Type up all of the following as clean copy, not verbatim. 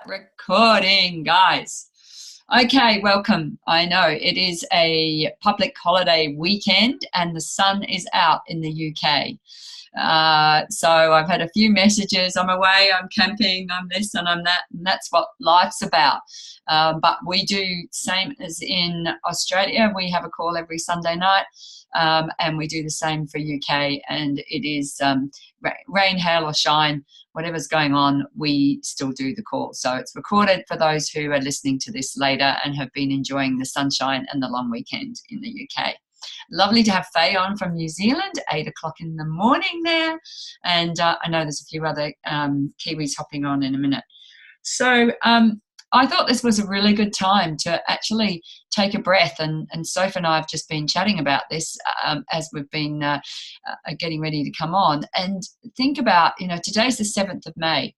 Recording, guys. Okay, welcome. I know it is a public holiday weekend and the sun is out in the UK. So I've had a few messages. I'm away, I'm camping, I'm this and I'm that, and that's what life's about. But we do, same as in Australia, we have a call every Sunday night, and we do the same for UK. And it is rain, hail, or shine, whatever's going on, we still do the call. So it's recorded for those who are listening to this later and have been enjoying the sunshine and the long weekend in the UK. Lovely to have Faye on from New Zealand, 8 o'clock in the morning there. And I know there's a few other Kiwis hopping on in a minute. So I thought this was a really good time to actually take a breath. And Soph and I have just been chatting about this as we've been getting ready to come on. And think about, today's the 7th of May.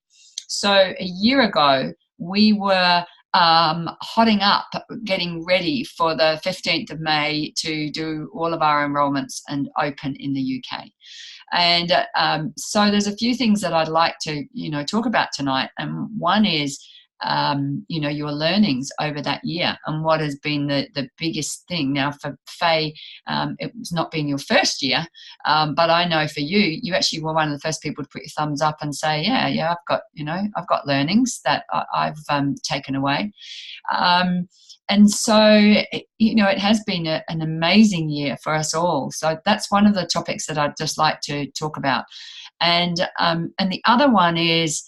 So a year ago, we were hotting up, getting ready for the 15th of May to do all of our enrolments and open in the UK. And so there's a few things that I'd like to, talk about tonight. And one is, your learnings over that year and what has been the biggest thing. Now for Faye, it's not been your first year, but I know for you actually were one of the first people to put your thumbs up and say, yeah, I've got learnings that I've taken away. And so, it has been an amazing year for us all. So that's one of the topics that I'd just like to talk about. And the other one is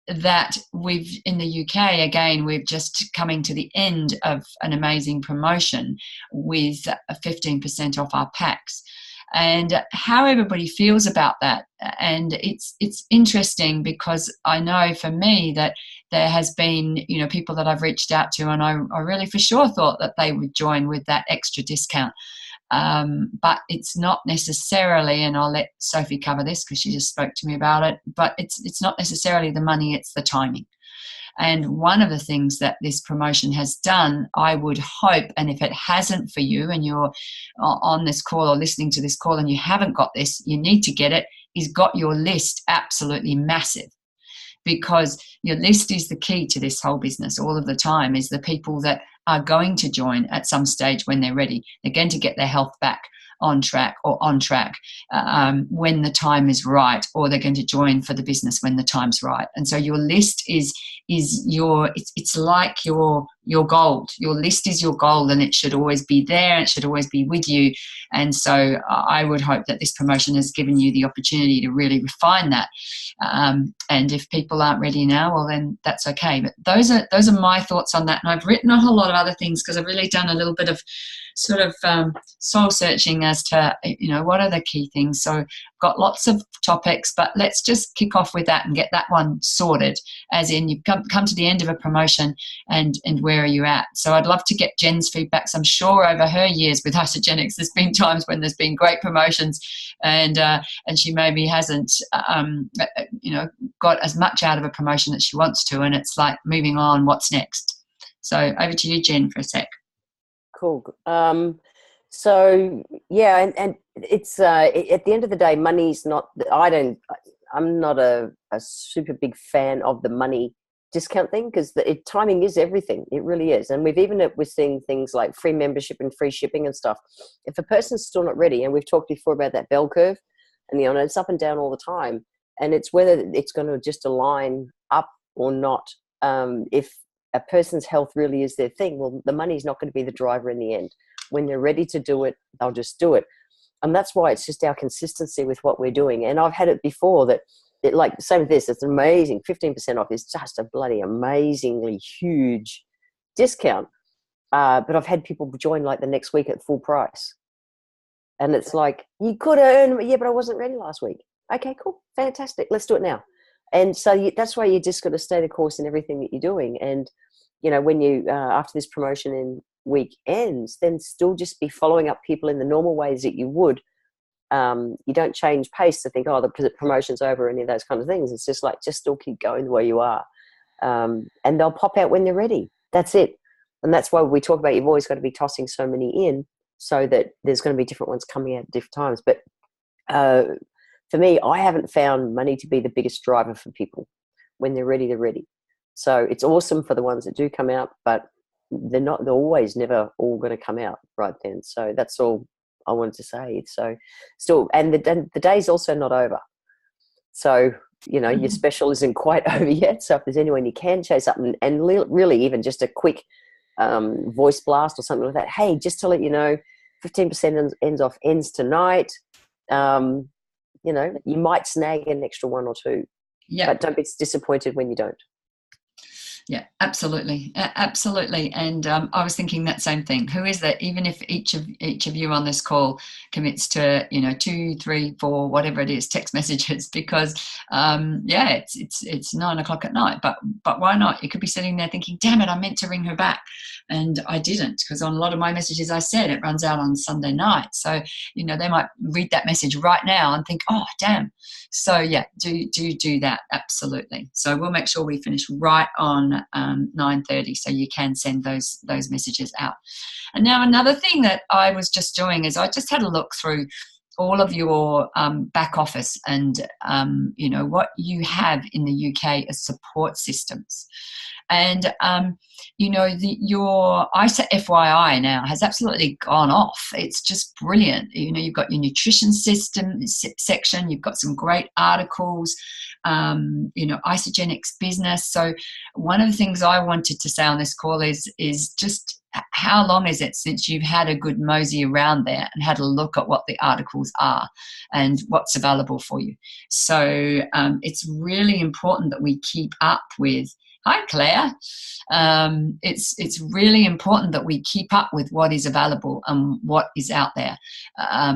that we've, in the UK, again, we're just coming to the end of an amazing promotion with 15% off our packs. And how everybody feels about that. And it's interesting because I know for me that there has been, people that I've reached out to and I really for sure thought that they would join with that extra discount. But it's not necessarily, and I'll let Sophie cover this because she just spoke to me about it, but it's not necessarily the money, it's the timing. And one of the things that this promotion has done, I would hope, and if it hasn't for you and you're on this call or listening to this call and you haven't got this, you need to get it, is got your list absolutely massive. Because your list is the key to this whole business all of the time, is the people that are going to join at some stage when they're ready. They're going to get their health back on track when the time is right, or they're going to join for the business when the time's right. And so your list is it's like your gold. Your list is your gold, and it should always be there, and it should always be with you. And so I would hope that this promotion has given you the opportunity to really refine that. And if people aren't ready now, well, then that's okay. But those are my thoughts on that. And I've written a whole lot of other things because I've really done a little bit of sort of soul searching as to, what are the key things. So I've got lots of topics, but let's just kick off with that and get that one sorted, as in you've come to the end of a promotion and where are you at. So I'd love to get Jen's feedback. So I'm sure over her years with Isagenix, there's been times when there's been great promotions and she maybe hasn't, got as much out of a promotion that she wants to, and it's like moving on, what's next? So over to you, Jen, for a sec. Cool. So yeah, and it's at the end of the day, money's not. I'm not a super big fan of the money discount thing, because timing is everything. It really is. And we're seeing things like free membership and free shipping and stuff. If a person's still not ready, and we've talked before about that bell curve, and it's up and down all the time, and it's whether it's going to just align up or not. If a person's health really is their thing, well, the money's not going to be the driver in the end. When they're ready to do it, they'll just do it. And that's why it's just our consistency with what we're doing. And I've had it before that, same with this, it's amazing. 15% off is just a bloody amazingly huge discount. But I've had people join like the next week at full price. And it's like, you could earn, yeah, but I wasn't ready last week. Okay, cool, fantastic. Let's do it now. And so that's why you just got to stay the course in everything that you're doing. And, when you, after this promotion in week ends, then still just be following up people in the normal ways that you would. You don't change pace to think, the promotion's over, any of those kind of things. It's just like, just still keep going the way you are. And they'll pop out when they're ready. That's it. And that's why we talk about, you've always got to be tossing so many in so that there's going to be different ones coming out at different times. But for me, I haven't found money to be the biggest driver for people. When they're ready, they're ready. So it's awesome for the ones that do come out, but they're always never all going to come out right then. So that's all I wanted to say. So still, and the day's also not over. So, your special isn't quite over yet. So if there's anyone you can chase up and really even just a quick voice blast or something like that. Hey, just to let you know, 15% ends tonight. You might snag an extra one or two. Yeah. But don't be disappointed when you don't. Yeah, absolutely. Absolutely. And I was thinking that same thing. Who is that? Even if each of you on this call commits to, 2, 3, 4, whatever it is, text messages, because it's 9 o'clock at night, but why not? You could be sitting there thinking, damn it, I meant to ring her back. And I didn't, because on a lot of my messages, I said it runs out on Sunday night. So, they might read that message right now and think, oh, damn. So yeah, do that. Absolutely. So we'll make sure we finish right on 9:30, so you can send those messages out. And now another thing that I was just doing is I just had a look through all of your back office and what you have in the UK as support systems. And your ISA FYI now has absolutely gone off. It's just brilliant. You've got your nutrition system section. You've got some great articles. Isogenics business. So one of the things I wanted to say on this call is just how long is it since you've had a good mosey around there and had a look at what the articles are and what's available for you. So it's really important that we keep up with. Hi, Claire. It's really important that we keep up with what is available and what is out there,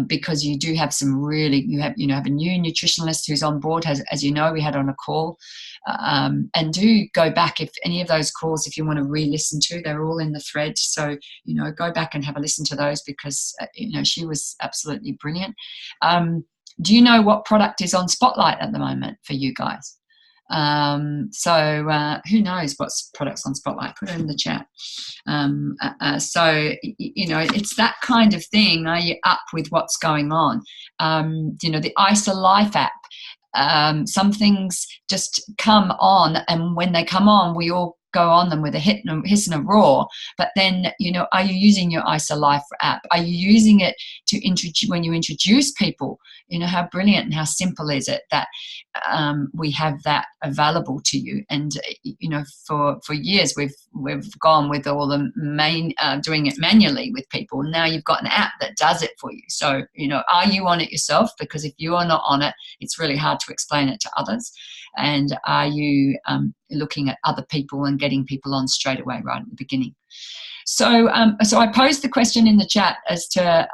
because you do have you have a new nutritionist who's on board, as you know, we had on a call, and do go back if any of those calls, if you want to re-listen to, they're all in the thread. So go back and have a listen to those, because she was absolutely brilliant. Do you know what product is on Spotlight at the moment for you guys? Who knows what's products on Spotlight? Put it in the chat. It's that kind of thing. Are you up with what's going on? The ISA Life app. Some things just come on, and when they come on, we all go on them with a hiss and a roar. But then, are you using your ISA Life app? Are you using it to when you introduce people? How brilliant and how simple is it that we have that available to you? And for years we've gone with all the doing it manually with people. Now you've got an app that does it for you. So are you on it yourself? Because if you are not on it, it's really hard to explain it to others. And are you looking at other people and getting people on straight away right at the beginning? So I posed the question in the chat as to,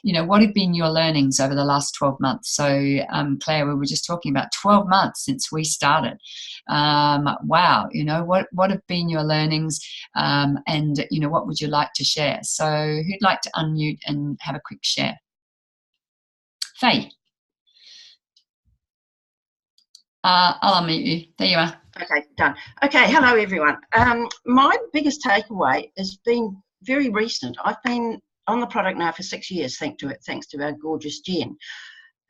what have been your learnings over the last 12 months? So, Claire, we were just talking about 12 months since we started. Wow, what have been your learnings, and, what would you like to share? So who'd like to unmute and have a quick share? Faye. I'll unmute you. There you are. Okay, done. Okay, hello everyone. My biggest takeaway has been very recent. I've been on the product now for 6 years, thanks to our gorgeous Jen.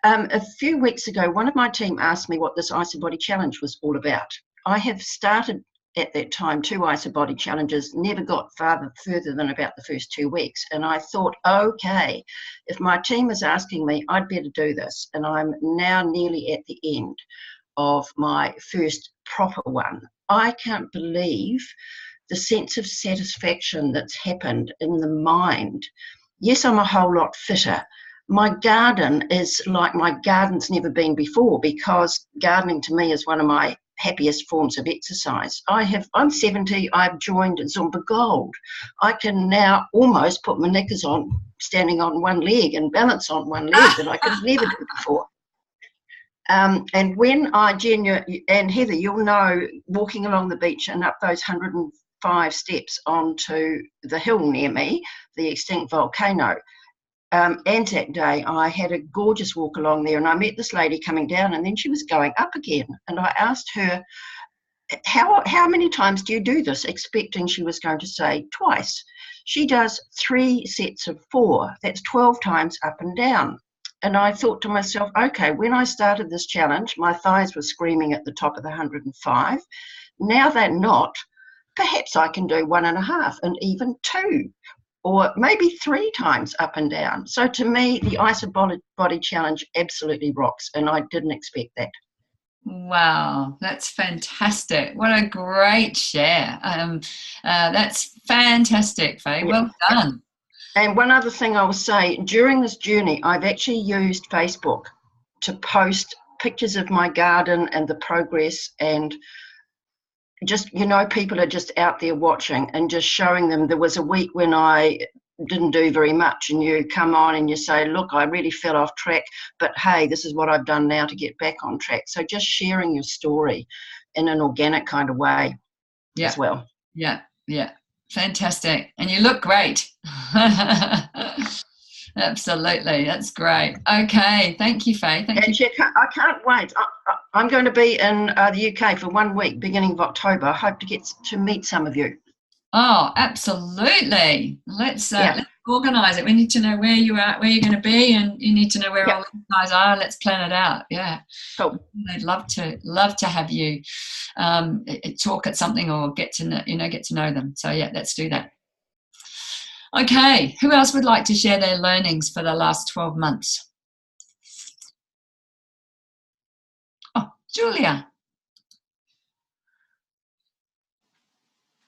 A few weeks ago, one of my team asked me what this ISA Body Challenge was all about. I have started at that time 2 ISA Body Challenges, never got further than about the first 2 weeks. And I thought, okay, if my team is asking me, I'd better do this. And I'm now nearly at the end of my first proper one. I can't believe the sense of satisfaction that's happened in the mind. Yes, I'm a whole lot fitter. My garden is like my garden's never been before, because gardening to me is one of my happiest forms of exercise. I'm 70, I've joined Zumba Gold. I can now almost put my knickers on, standing on one leg and balance on one leg that I could never do before. And when Jen and Heather, you'll know, walking along the beach and up those 105 steps onto the hill near me, the extinct volcano, Anzac Day, I had a gorgeous walk along there, and I met this lady coming down, and then she was going up again. And I asked her, how many times do you do this? Expecting she was going to say twice. She does 3 sets of 4. That's 12 times up and down. And I thought to myself, okay, when I started this challenge, my thighs were screaming at the top of the 105. Now they're not. Perhaps I can do 1.5 and even 2, or maybe 3 times up and down. So to me, the IsaBody challenge absolutely rocks, and I didn't expect that. Wow, that's fantastic. What a great share. That's fantastic, Faye. Well done. And one other thing I will say, during this journey, I've actually used Facebook to post pictures of my garden and the progress, and just, people are just out there watching and just showing them. There was a week when I didn't do very much, and you come on and you say, look, I really fell off track, but hey, this is what I've done now to get back on track. So just sharing your story in an organic kind of way as well. Yeah. Fantastic. And you look great. Absolutely. That's great. Okay. Thank you, Faye. Thank you. I can't wait. I'm going to be in the UK for 1 week, beginning of October. I hope to get to meet some of you. Oh, absolutely. Let's organise it. We need to know where you are, where you're going to be, and you need to know where all the guys are. Let's plan it out. Yeah. Cool. I'd love to have you talk at something or get to know them. So yeah, let's do that. Okay. Who else would like to share their learnings for the last 12 months? Oh, Julia.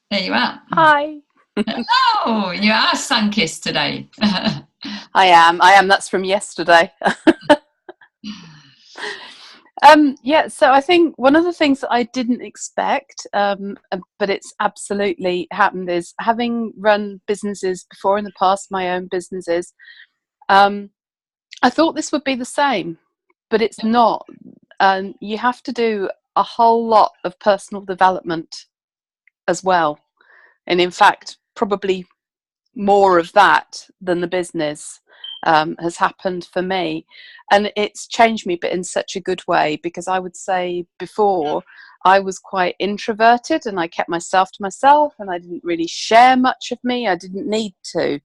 There you are. Hi. Hello. You are sun-kissed today. I am. That's from yesterday. So I think one of the things that I didn't expect, but it's absolutely happened, is having run businesses before in the past, my own businesses, I thought this would be the same, but it's not. You have to do a whole lot of personal development as well. And in fact, probably more of that than the business has happened for me. And it's changed me, but in such a good way, because I would say before I was quite introverted and I kept myself to myself and I didn't really share much of me. I didn't need to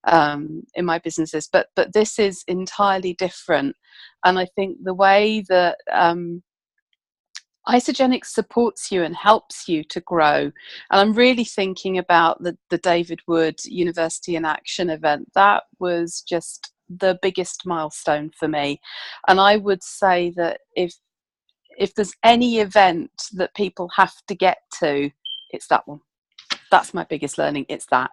in my businesses, but this is entirely different. And I think the way that Isagenix supports you and helps you to grow. And I'm really thinking about the David Wood University in Action event. That was just the biggest milestone for me. And I would say that if there's any event that people have to get to, it's that one. That's my biggest learning. It's that.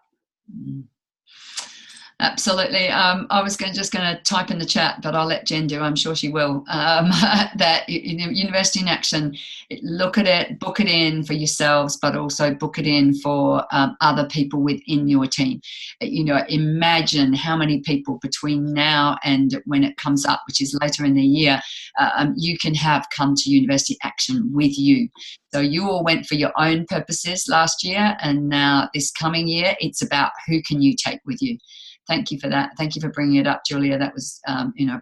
Absolutely. I was just going to type in the chat, but I'll let Jen do. I'm sure she will. That University in Action, look at it, book it in for yourselves, but also book it in for other people within your team. Imagine how many people between now and when it comes up, which is later in the year, you can have come to University Action with you. So you all went for your own purposes last year, and now this coming year, it's about who can you take with you. Thank you for that. Thank you for bringing it up, Julia. That was,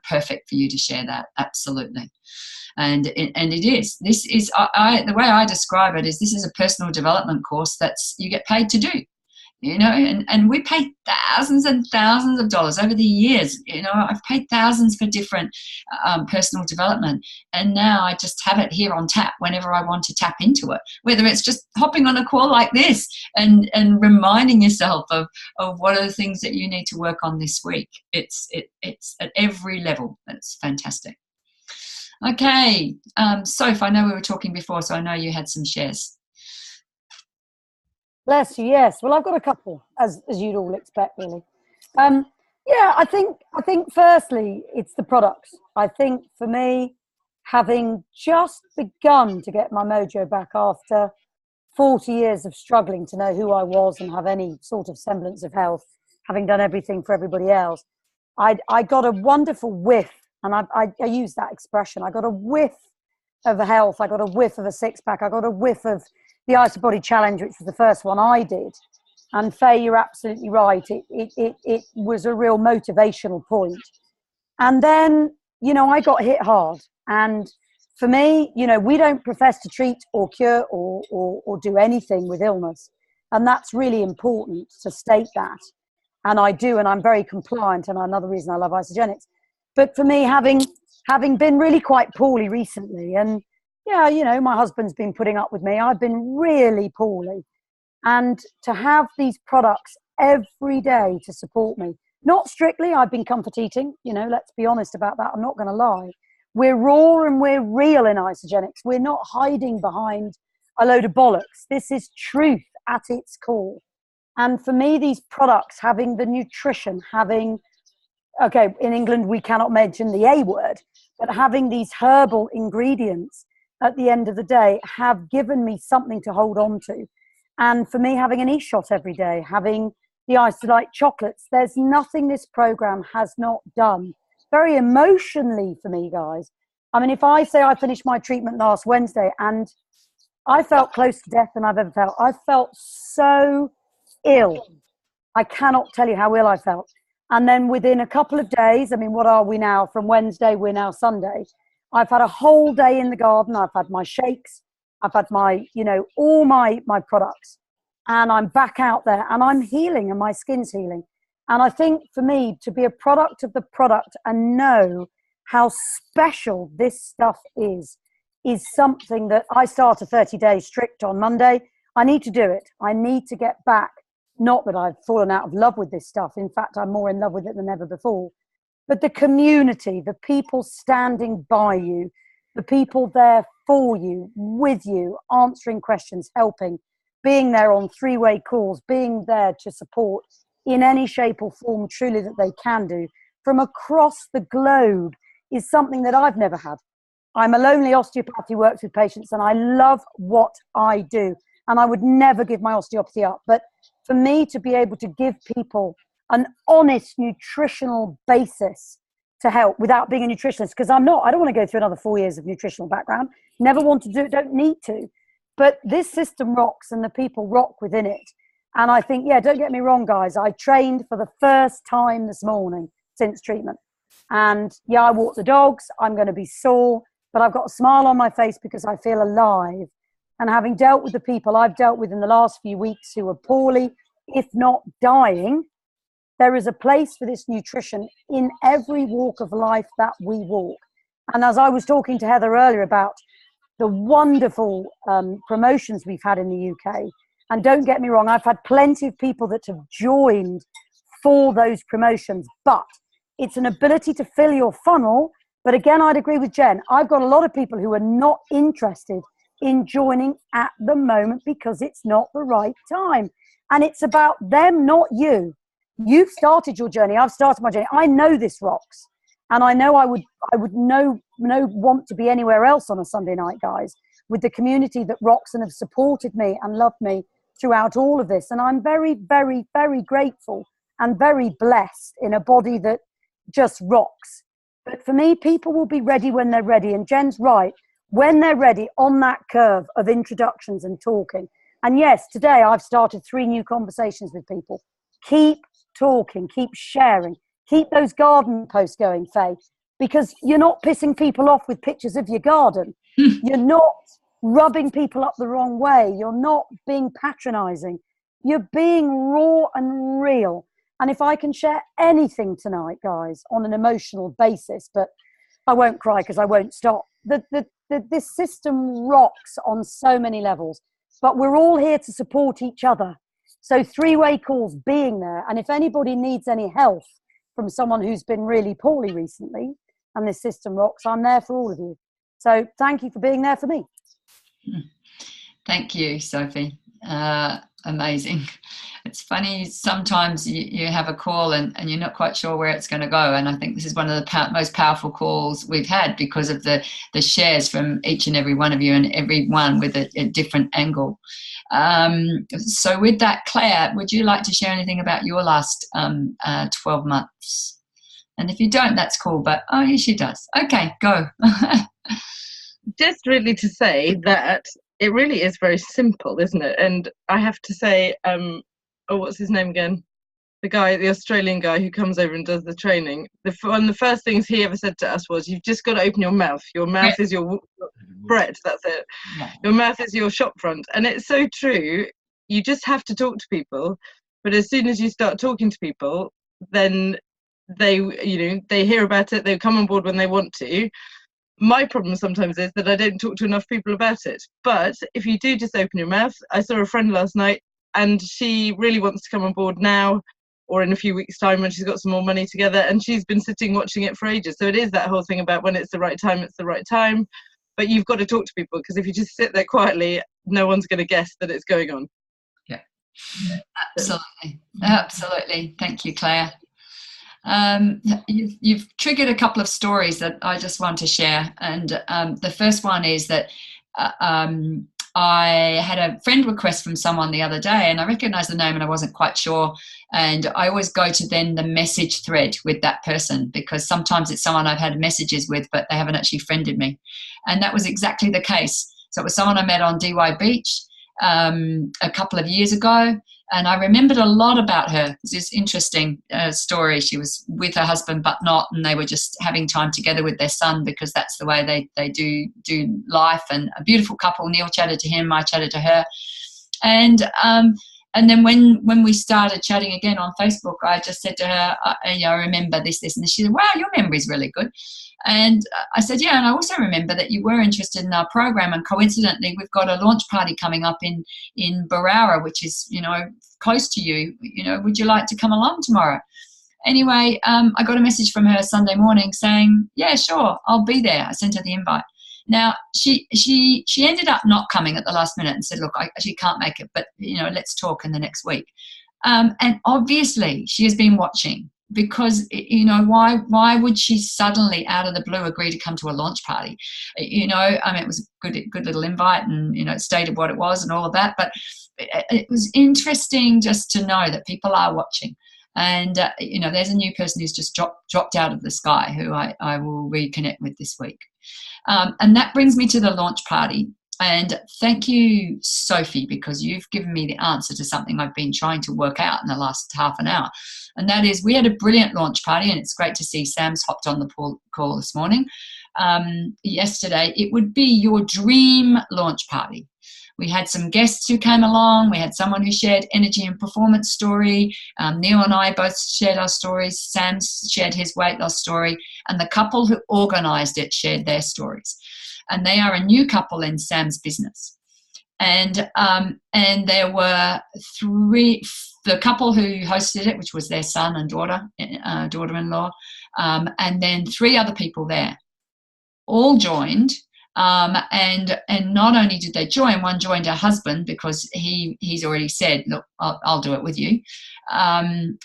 perfect for you to share that. Absolutely. And it is. This is the way I describe it is this is a personal development course that's you get paid to do. And we pay thousands and thousands of dollars over the years. I've paid thousands for different personal development, and now I just have it here on tap whenever I want to tap into it, whether it's just hopping on a call like this and reminding yourself of what are the things that you need to work on this week. It's at every level. It's fantastic. Okay, Soph, I know we were talking before, so I know you had some shares. Bless you. Yes. Well, I've got a couple, as you'd all expect, really. I think firstly, it's the products. I think for me, having just begun to get my mojo back after 40 years of struggling to know who I was and have any sort of semblance of health, having done everything for everybody else, I got a wonderful whiff, and I use that expression. I got a whiff of health. I got a whiff of a six-pack. I got a whiff of the IsaBody Challenge, which was the first one I did. And Faye, you're absolutely right. It was a real motivational point. And then, I got hit hard. And for me, we don't profess to treat or cure or do anything with illness. And that's really important to state that. And I do, and I'm very compliant, and another reason I love Isagenix. But for me, having been really quite poorly recently, and yeah, you know, my husband's been putting up with me. I've been really poorly. And to have these products every day to support me, not strictly, I've been comfort eating, you know, let's be honest about that. I'm not going to lie. We're raw and we're real in Isagenix. We're not hiding behind a load of bollocks. This is truth at its core. And for me, these products, having the nutrition, having, okay, in England, we cannot mention the A word, but having these herbal ingredients at the end of the day have given me something to hold on to. And for me, having an e-shot every day, having the Isolite chocolates, there's nothing this program has not done. Very emotionally for me, guys. I mean, if I say I finished my treatment last Wednesday and I felt close to death than I've ever felt. I felt so ill. I cannot tell you how ill I felt. And then within a couple of days, I mean, what are we now? From Wednesday, we're now Sunday. I've had a whole day in the garden. I've had my shakes. I've had my, you know, all my products. And I'm back out there and I'm healing and my skin's healing. And I think for me to be a product of the product and know how special this stuff is something that I start a 30-day strict on Monday. I need to do it. I need to get back. Not that I've fallen out of love with this stuff. In fact, I'm more in love with it than ever before. But the community, the people standing by you, the people there for you, with you, answering questions, helping, being there on three-way calls, being there to support in any shape or form truly that they can do from across the globe is something that I've never had. I'm a lonely osteopath who works with patients and I love what I do. And I would never give my osteopathy up. But for me to be able to give people an honest nutritional basis to help without being a nutritionist, because I don't want to go through another 4 years of nutritional background. Never want to do it, don't need to. But this system rocks and the people rock within it. And I think, yeah, don't get me wrong, guys. I trained for the first time this morning since treatment. And yeah, I walk the dogs. I'm going to be sore, but I've got a smile on my face because I feel alive. And having dealt with the people I've dealt with in the last few weeks who are poorly, if not dying, there is a place for this nutrition in every walk of life that we walk. And as I was talking to Heather earlier about the wonderful promotions we've had in the UK, and don't get me wrong, I've had plenty of people that have joined for those promotions, but it's an ability to fill your funnel. But again, I'd agree with Jen. I've got a lot of people who are not interested in joining at the moment because it's not the right time. And it's about them, not you. You've started your journey. I've started my journey. I know this rocks. And I know I would want to be anywhere else on a Sunday night, guys, with the community that rocks and have supported me and loved me throughout all of this. And I'm very, very, very grateful and very blessed in a body that just rocks. But for me, people will be ready when they're ready. And Jen's right. When they're ready on that curve of introductions and talking. And yes, today I've started 3 new conversations with people. Keep talking, keep sharing, keep those garden posts going, Faye, because you're not pissing people off with pictures of your garden. You're not rubbing people up the wrong way. You're not being patronizing. You're being raw and real. And if I can share anything tonight, guys, on an emotional basis, but I won't cry because I won't stop. This system rocks on so many levels, but we're all here to support each other. So 3-way calls, being there. And if anybody needs any help from someone who's been really poorly recently and this system rocks, I'm there for all of you. So thank you for being there for me. Thank you, Sophie. Amazing. It's funny, sometimes you have a call and you're not quite sure where it's going to go. And I think this is one of the most powerful calls we've had because of the shares from each and every one of you and every one with a different angle. So with that, Claire, would you like to share anything about your last 12 months? And if you don't, that's cool. But, oh, yes, she does. Okay, go. Just really to say that it really is very simple, isn't it? And I have to say, what's his name again? The Australian guy who comes over and does the training. One of the first things he ever said to us was, you've just got to open your mouth. Your mouth is your Brett, that's it. Yeah. Your mouth is your shop front. And it's so true. You just have to talk to people. But as soon as you start talking to people, then they hear about it. They come on board when they want to. My problem sometimes is that I don't talk to enough people about it. But if you do just open your mouth, I saw a friend last night and she really wants to come on board now or in a few weeks' time when she's got some more money together, and she's been sitting watching it for ages. So it is that whole thing about when it's the right time, it's the right time. But you've got to talk to people, because if you just sit there quietly, no one's going to guess that it's going on. Yeah, absolutely. Thank you, Claire. You've triggered a couple of stories that I just want to share, and the first one is that I had a friend request from someone the other day, and I recognised the name and I wasn't quite sure, and I always go to then the message thread with that person, because sometimes it's someone I've had messages with but they haven't actually friended me, and that was exactly the case. So it was someone I met on DY Beach a couple of years ago, and I remembered a lot about her. It's this interesting story. She was with her husband but not, and they were just having time together with their son, because that's the way they do life. And a beautiful couple. Neil chatted to him, I chatted to her, and then when we started chatting again on Facebook, I just said to her, I remember this, and she said, wow, your memory's really good. And I said, yeah, and I also remember that you were interested in our program, and coincidentally, we've got a launch party coming up in Barara, which is, close to you. Would you like to come along tomorrow? Anyway, I got a message from her Sunday morning saying, yeah, sure, I'll be there. I sent her the invite. Now, she ended up not coming at the last minute and said, look, I actually can't make it, but, let's talk in the next week. And obviously, she has been watching, because, why would she suddenly, out of the blue, agree to come to a launch party? It was a good little invite, and, it stated what it was and all of that. But it was interesting just to know that people are watching. And, there's a new person who's just dropped out of the sky who I will reconnect with this week. And that brings me to the launch party. And thank you, Sophie, because you've given me the answer to something I've been trying to work out in the last half an hour. And that is, we had a brilliant launch party, and it's great to see Sam's hopped on the call this morning. Yesterday, it would be your dream launch party. We had some guests who came along. We had someone who shared energy and performance story. Neil and I both shared our stories. Sam shared his weight loss story. And the couple who organised it shared their stories. And they are a new couple in Sam's business. And there were the couple who hosted it, which was their son and daughter-in-law, and then 3 other people there, all joined. And not only did they join, one joined her husband, because he's already said, look, I'll do it with you. And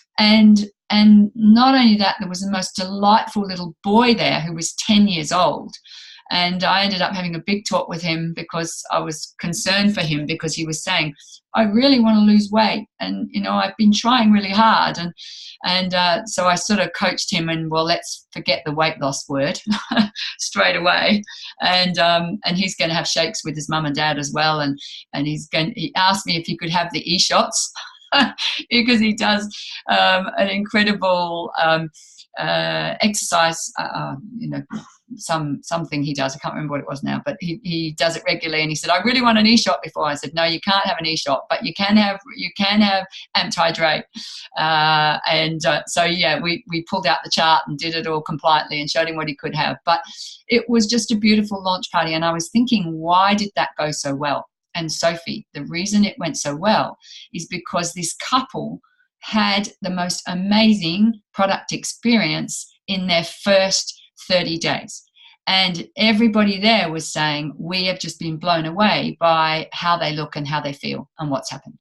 not only that, there was the most delightful little boy there who was 10 years old. And I ended up having a big talk with him, because I was concerned for him, because he was saying, I really want to lose weight, and I've been trying really hard, and so I sort of coached him, and well, let's forget the weight loss word straight away, and he's going to have shakes with his mum and dad as well, and he asked me if he could have the e-shots because he does an incredible exercise, something he does. I can't remember what it was now, but he does it regularly. And he said, I really want an e-shot before. I said, no, you can't have an e-shot, but you can have amped hydrate. So yeah, we pulled out the chart and did it all compliantly and showed him what he could have. But it was just a beautiful launch party. And I was thinking, why did that go so well? And Sophie, the reason it went so well is because this couple had the most amazing product experience in their first 30 days. And everybody there was saying, we have just been blown away by how they look and how they feel and what's happened.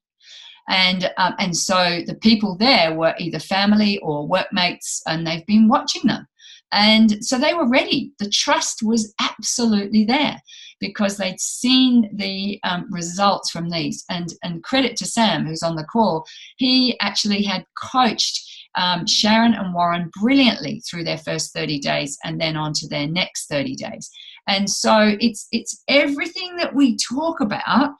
And so the people there were either family or workmates, and they've been watching them. And so they were ready. The trust was absolutely there, because they'd seen the results from these. And credit to Sam, who's on the call, he actually had coached Sharon and Warren brilliantly through their first 30 days and then on to their next 30 days. And so it's everything that we talk about,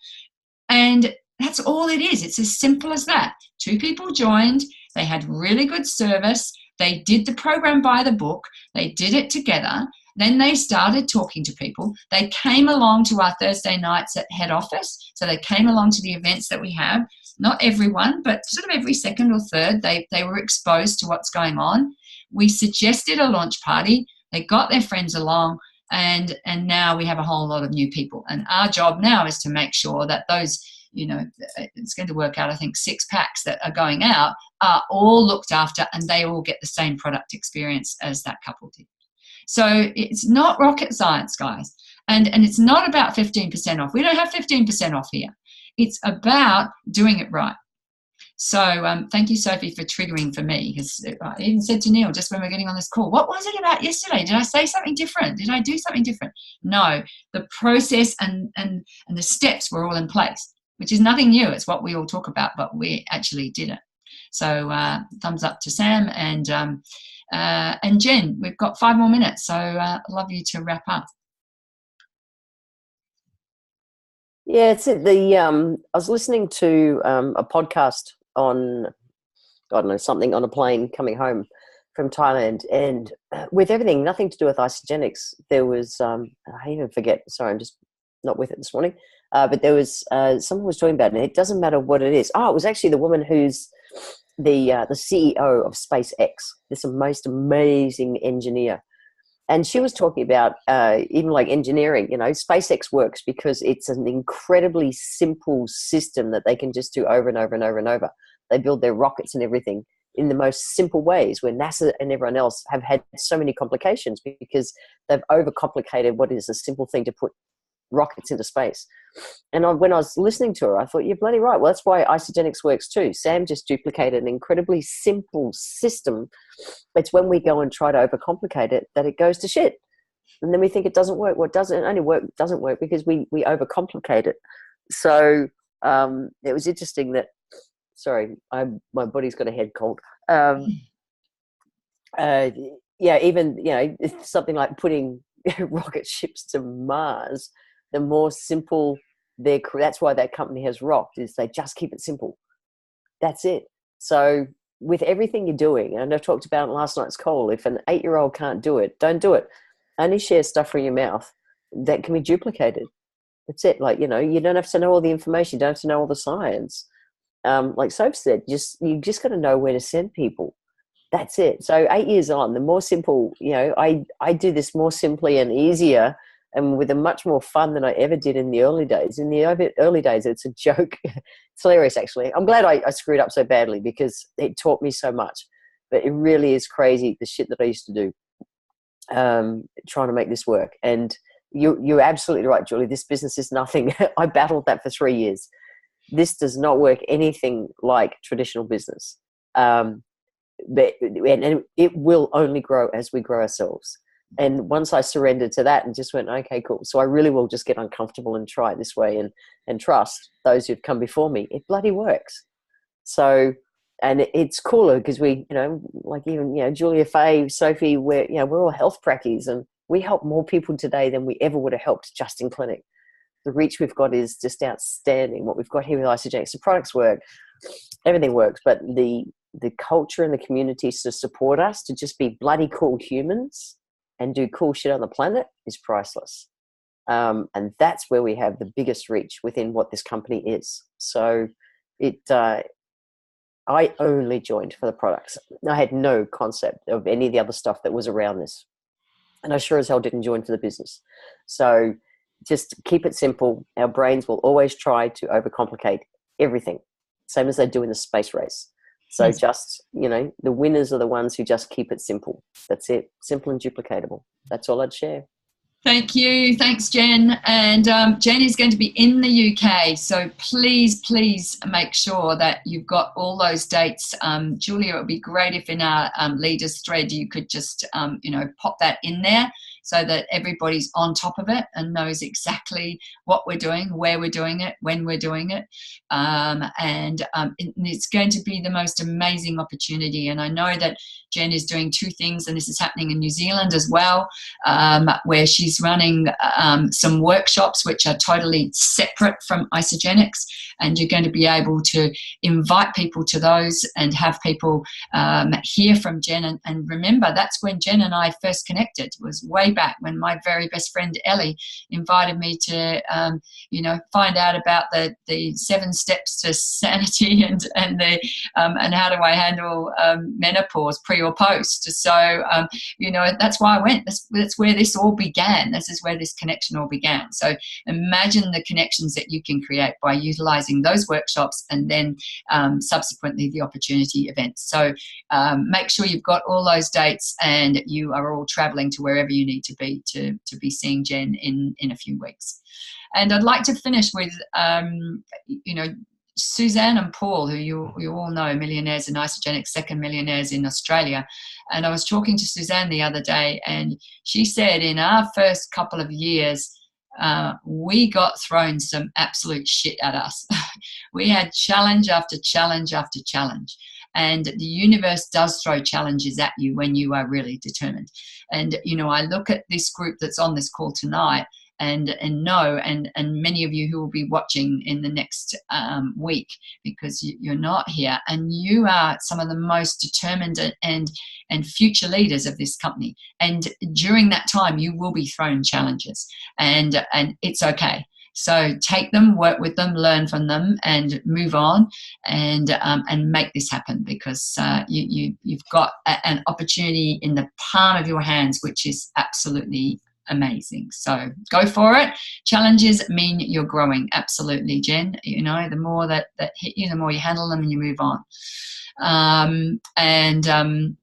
and that's all it is. It's as simple as that. 2 people joined. They had really good service. They did the program by the book. They did it together. Then they started talking to people. They came along to our Thursday nights at head office. So they came along to the events that we have. Not everyone, but sort of every second or third, they were exposed to what's going on. We suggested a launch party. They got their friends along. And now we have a whole lot of new people. And our job now is to make sure that those, it's going to work out, I think 6 packs that are going out are all looked after, and they all get the same product experience as that couple did. So it's not rocket science, guys. And it's not about 15% off. We don't have 15% off here. It's about doing it right. So thank you, Sophie, for triggering for me, because I even said to Neil just when we were getting on this call, what was it about yesterday? Did I say something different? Did I do something different? No, the process and the steps were all in place, which is nothing new. It's what we all talk about, but we actually did it. So thumbs up to Sam and Jen. We've got 5 more minutes, so I'd love you to wrap up. Yeah, it's the. I was listening to a podcast on, I don't know, something on a plane coming home from Thailand, and with everything, nothing to do with Isagenix, there was, I even forget, sorry, I'm just not with it this morning, but there was, someone was talking about it, and it doesn't matter what it is. Oh, it was actually the woman who's the CEO of SpaceX, this most amazing engineer. And she was talking about even like engineering, SpaceX works because it's an incredibly simple system that they can just do over and over and over and over. They build their rockets and everything in the most simple ways, where NASA and everyone else have had so many complications because they've overcomplicated what is a simple thing to put rockets into space. And when I was listening to her, I thought, you're bloody right. Well, that's why Isagenix works too. Sam just duplicated an incredibly simple system. It's when we go and try to overcomplicate it that it goes to shit. And then we think it doesn't work. Well, it doesn't work because we overcomplicate it. So it was interesting that, sorry, my body's got a head cold. Even, something like putting rocket ships to Mars, the more simple that's why that company has rocked, is they just keep it simple. That's it. So with everything you're doing, and I talked about in last night's call, if an 8-year-old can't do it, don't do it. Only share stuff from your mouth that can be duplicated. That's it. Like, you don't have to know all the information. You don't have to know all the science. Like Soap said, you just got to know where to send people. That's it. So 8 years on, the more simple, I do this more simply and easier, and with a much more fun than I ever did in the early days. In the early days, it's a joke. It's hilarious, actually. I'm glad I screwed up so badly because it taught me so much. But it really is crazy, the shit that I used to do, trying to make this work. And you're absolutely right, Julie. This business is nothing. I battled that for 3 years. This does not work anything like traditional business. But it will only grow as we grow ourselves. And once I surrendered to that and just went, okay, cool. So I really will just get uncomfortable and try it this way and trust those who've come before me. It bloody works. So, and it's cooler because we, like even, Julia Fay, Sophie, we're all health prackies, and we help more people today than we ever would have helped just in clinic. The reach we've got is just outstanding. What we've got here with Isagenix, the products work, everything works, but the culture and the communities to support us to just be bloody cool humans and do cool shit on the planet is priceless. And that's where we have the biggest reach within what this company is. So I only joined for the products. I had no concept of any of the other stuff that was around this. And I sure as hell didn't join for the business. So just keep it simple. Our brains will always try to overcomplicate everything, same as they do in the space race. So just, the winners are the ones who just keep it simple. That's it. Simple and duplicatable. That's all I'd share. Thank you. Thanks, Jen. And Jen is going to be in the UK. So please make sure that you've got all those dates. Julia, it would be great if in our leaders thread you could just, pop that in there so that everybody's on top of it and knows exactly what we're doing, where we're doing it, when we're doing it. And it's going to be the most amazing opportunity. And I know that Jen is doing 2 things, and this is happening in New Zealand as well, where she's running some workshops which are totally separate from Isagenix, and you're going to be able to invite people to those and have people hear from Jen. And remember, that's when Jen and I first connected, was way back when my very best friend Ellie invited me to, find out about the 7 steps to sanity and how do I handle menopause pre or post. So, that's why I went. That's where this all began. This is where this connection all began. So imagine the connections that you can create by utilizing those workshops and then subsequently the opportunity events. So make sure you've got all those dates and you are all traveling to wherever you need to be seeing Jen in a few weeks. And I'd like to finish with, Suzanne and Paul, who you all know, millionaires and isogenic second millionaires in Australia. And I was talking to Suzanne the other day, and she said in our first couple of years, we got thrown some absolute shit at us. We had challenge after challenge after challenge. And the universe does throw challenges at you when you are really determined. And, I look at this group that's on this call tonight and many of you who will be watching in the next week, because you're not here, and you are some of the most determined and future leaders of this company. And during that time, you will be thrown challenges, and it's okay. So take them, work with them, learn from them, and move on, and make this happen, because you've got an opportunity in the palm of your hands, which is absolutely amazing. So go for it. Challenges mean you're growing. Absolutely, Jen. The more that hit you, the more you handle them and you move on. And a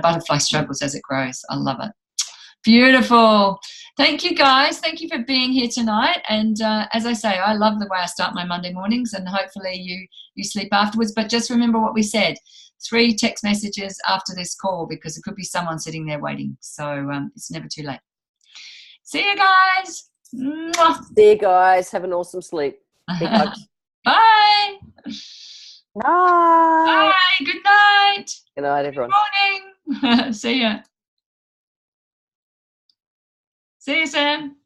butterfly struggles as it grows. I love it. Beautiful. Thank you, guys. Thank you for being here tonight. And as I say, I love the way I start my Monday mornings, and hopefully you sleep afterwards. But just remember what we said. 3 text messages after this call, because it could be someone sitting there waiting. So it's never too late. See you guys. Mwah. See you guys. Have an awesome sleep. Big hugs. Bye. Night. Bye. Good night. Good night, everyone. Good morning. See ya. See you, Sam.